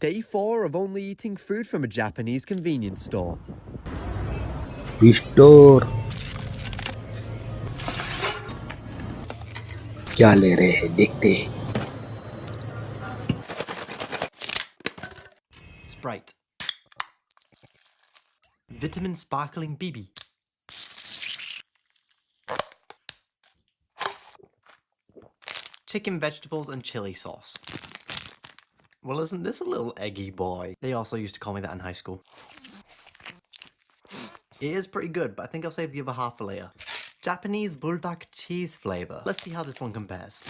Day 4 of only eating food from a Japanese convenience store. Store क्या ले रहे हैं देखते हैं। Sprite. Vitamin Sparkling BB. Chicken, vegetables, and chili sauce. Well, isn't this a little eggy boy? They also used to call me that in high school. It is pretty good, but I think I'll save the other half for later. Japanese bulldog cheese flavor. Let's see how this one compares.